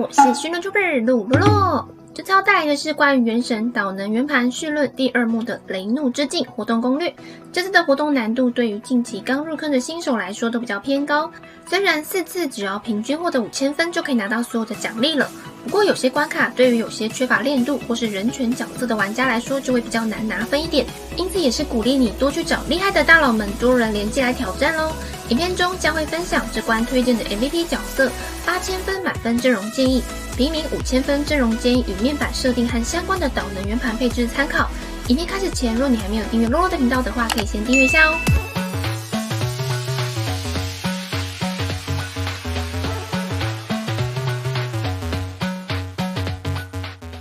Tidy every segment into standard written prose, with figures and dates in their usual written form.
我是训练 Tuber 露露露。这次要带来的是关于原神导能圆盘绪论第2幕的雷怒之境活动攻略。这次的活动难度对于近期刚入坑的新手来说都比较偏高，虽然4次只要平均获得5000分就可以拿到所有的奖励了，不过有些关卡对于有些缺乏练度或是人权角色的玩家来说就会比较难拿分一点，因此也是鼓励你多去找厉害的大佬们多人联机来挑战咯。影片中将会分享这关推荐的 MVP 角色8000分满分阵容建议，平民5000分阵容建议与面板设定和相关的导能圆盘配置参考。影片开始前，若你还没有订阅露露的频道的话，可以先订阅一下哦。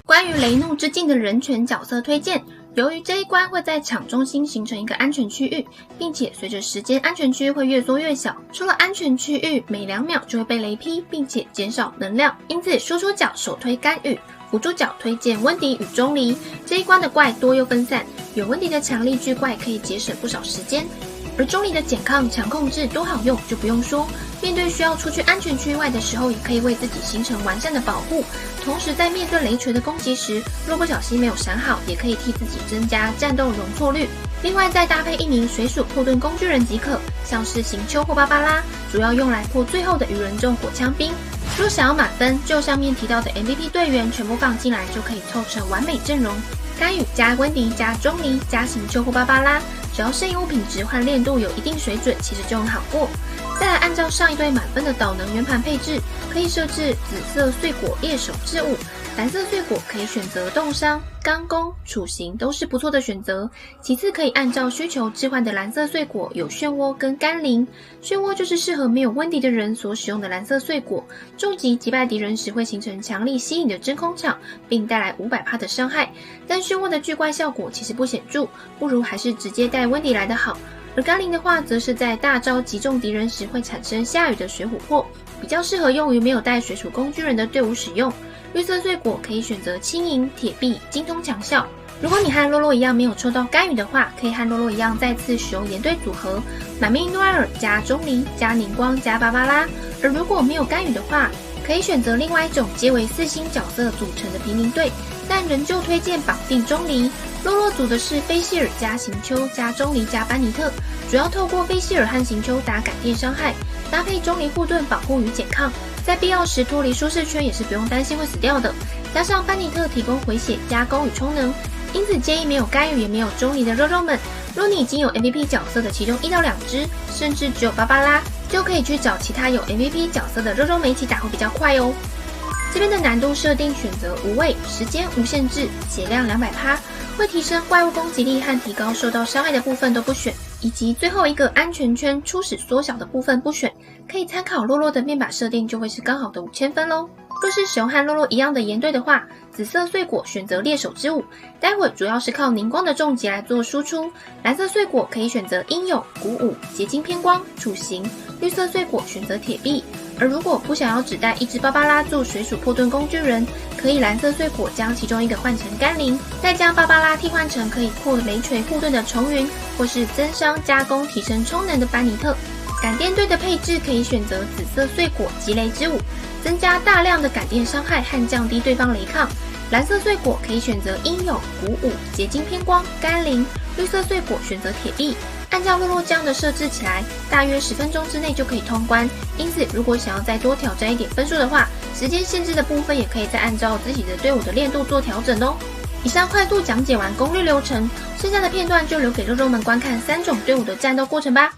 关于雷怒之境的人权角色推荐，由于这一关会在场中心形成一个安全区域，并且随着时间安全区会越缩越小，出了安全区域每2秒就会被雷劈，并且减少能量，因此输出角首推干预，辅助角推荐温迪与钟离。这一关的怪多又分散，有温迪的强力巨怪可以节省不少时间，而钟离的减抗强控制多好用就不用说，面对需要出去安全区外的时候，也可以为自己形成完善的保护。同时在面对雷锤的攻击时，若不小心没有闪好，也可以替自己增加战斗容错率。另外再搭配1名水属破盾工具人即可，像是行丘或芭芭拉，主要用来破最后的愚人众火枪兵。若想要满分，就上面提到的 MVP 队员全部放进来，就可以凑成完美阵容。干预加温迪加钟离加行丘或芭芭拉，只要圣遗物品质和练度有一定水准，其实就很好过。再来按照上一队满分的导能圆盘配置，可以设置紫色碎果猎手之舞，蓝色碎果可以选择冻伤、钢弓、处刑都是不错的选择。其次可以按照需求置换的蓝色碎果有漩涡跟甘霖，漩涡就是适合没有温迪的人所使用的蓝色碎果，重击击败敌人时会形成强力吸引的真空场，并带来500%的伤害，但漩涡的巨怪效果其实不显著，不如还是直接带温迪来的好。而甘霖的话，则是在大招击中敌人时会产生下雨的水琥珀，比较适合用于没有带水属工具人的队伍使用。绿色碎果可以选择轻盈、铁臂、精通强效。如果你和洛洛一样没有抽到干预的话，可以和洛洛一样再次使用连队组合，满命诺埃尔加钟离加凝光加芭芭拉。而如果没有干预的话，可以选择另外一种皆为4星角色组成的平民队，但仍旧推荐绑定钟离。洛洛组的是菲希尔加行丘加钟离加班尼特，主要透过菲希尔和行丘打感电伤害，搭配钟离护盾保护与减抗，在必要时脱离舒适圈也是不用担心会死掉的。加上班尼特提供回血、加攻与充能，因此建议没有干预也没有钟离的肉肉们，若你已经有 MVP 角色的其中1到2只，甚至只有芭芭拉，就可以去找其他有 MVP 角色的肉肉们一起打会比较快哦。这边的难度设定选择无畏、时间无限制、血量200%，会提升怪物攻击力和提高受到伤害的部分都不选，以及最后一个安全圈初始缩小的部分不选，可以参考洛洛的面板设定，就会是刚好的5000分咯。若是使用和洛洛一样的岩队的话，紫色碎果选择猎手之舞，待会主要是靠凝光的重击来做输出。蓝色碎果可以选择英勇、鼓舞、结晶偏光、处刑，绿色碎果选择铁臂。而如果不想要只带1只芭芭拉做水属破盾工具人，可以蓝色碎果将其中一个换成甘霖，再将芭芭拉替换成可以破雷锤护盾的重云，或是增伤加攻提升充能的班尼特。感电队的配置可以选择紫色碎果击雷之舞，增加大量的感电伤害和降低对方雷抗。蓝色碎果可以选择英勇、鼓舞、结晶偏光、甘霖，绿色碎果选择铁臂。按照洛洛这样的设置起来，大约10分钟之内就可以通关，因此如果想要再多挑战一点分数的话，时间限制的部分也可以再按照自己的队伍的练度做调整哦。以上快速讲解完攻略流程，剩下的片段就留给肉肉们观看3种队伍的战斗过程吧。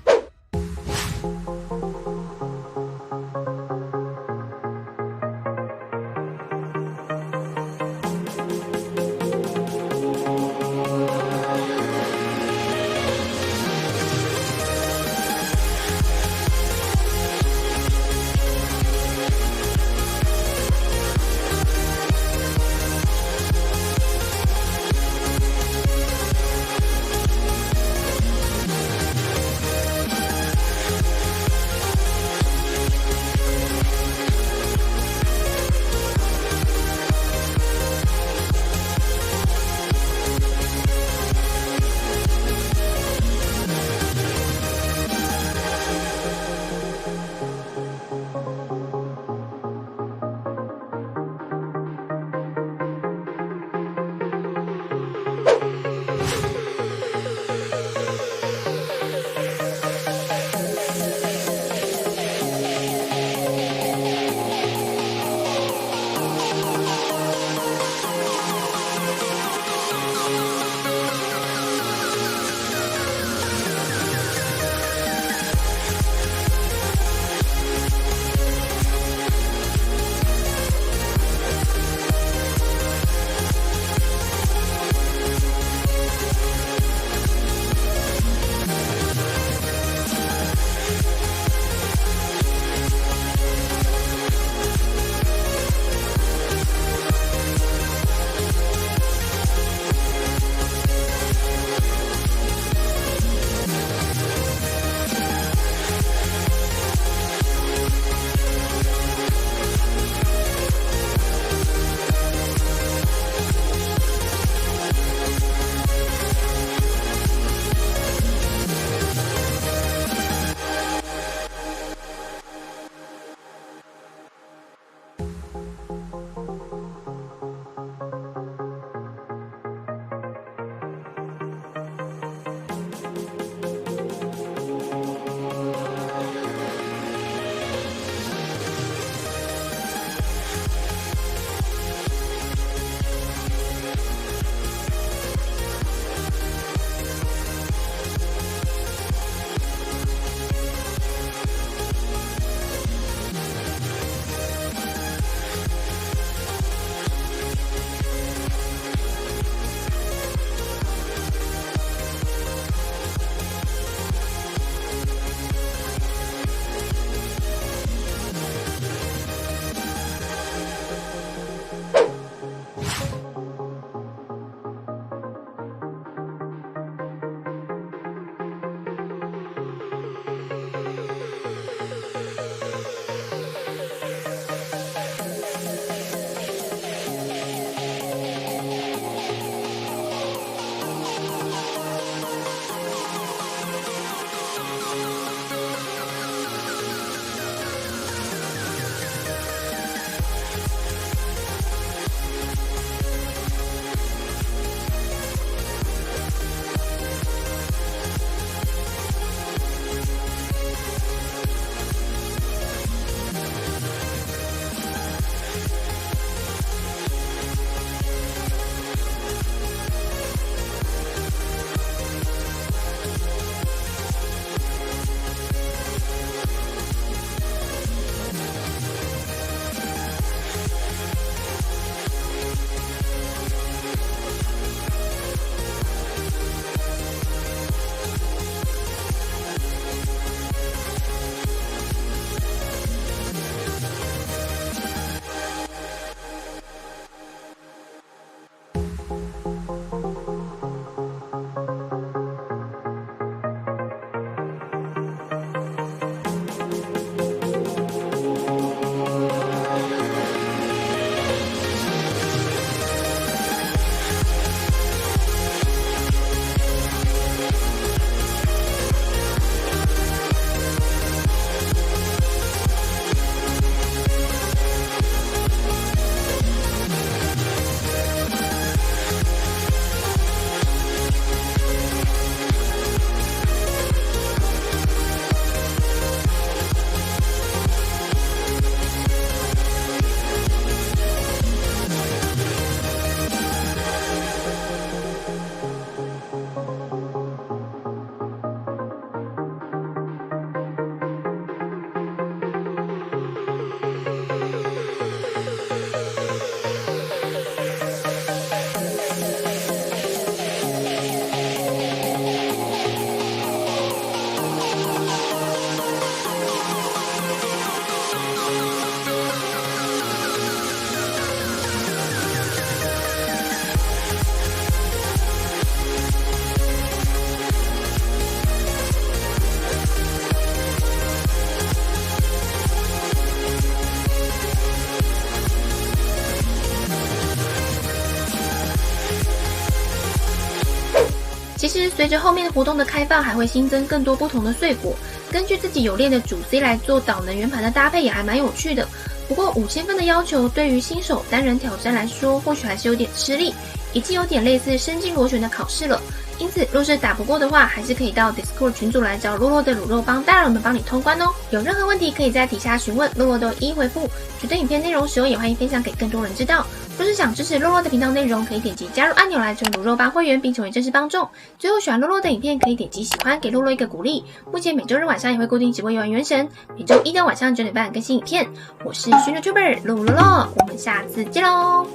其实随着后面的活动的开放，还会新增更多不同的碎果，根据自己有练的主 C 来做导能圆盘的搭配也还蛮有趣的。不过5000分的要求对于新手单人挑战来说，或许还是有点吃力，已经有点类似深进螺旋的考试了。因此，若是打不过的话，还是可以到 Discord 群组来找洛洛的卤肉帮大人们帮你通关哦。有任何问题可以在底下询问，洛洛都一一回复。觉得影片内容实用，也欢迎分享给更多人知道。若是想支持洛洛的频道内容，可以点击加入按钮来成为卤肉帮会员，并成为正式帮众。最后，喜欢洛洛的影片，可以点击喜欢，给洛洛一个鼓励。目前每周日晚上也会固定直播游玩原神，每周一的晚上9点半更新影片。我是熏的 Tuber 洛洛，我们下次见喽。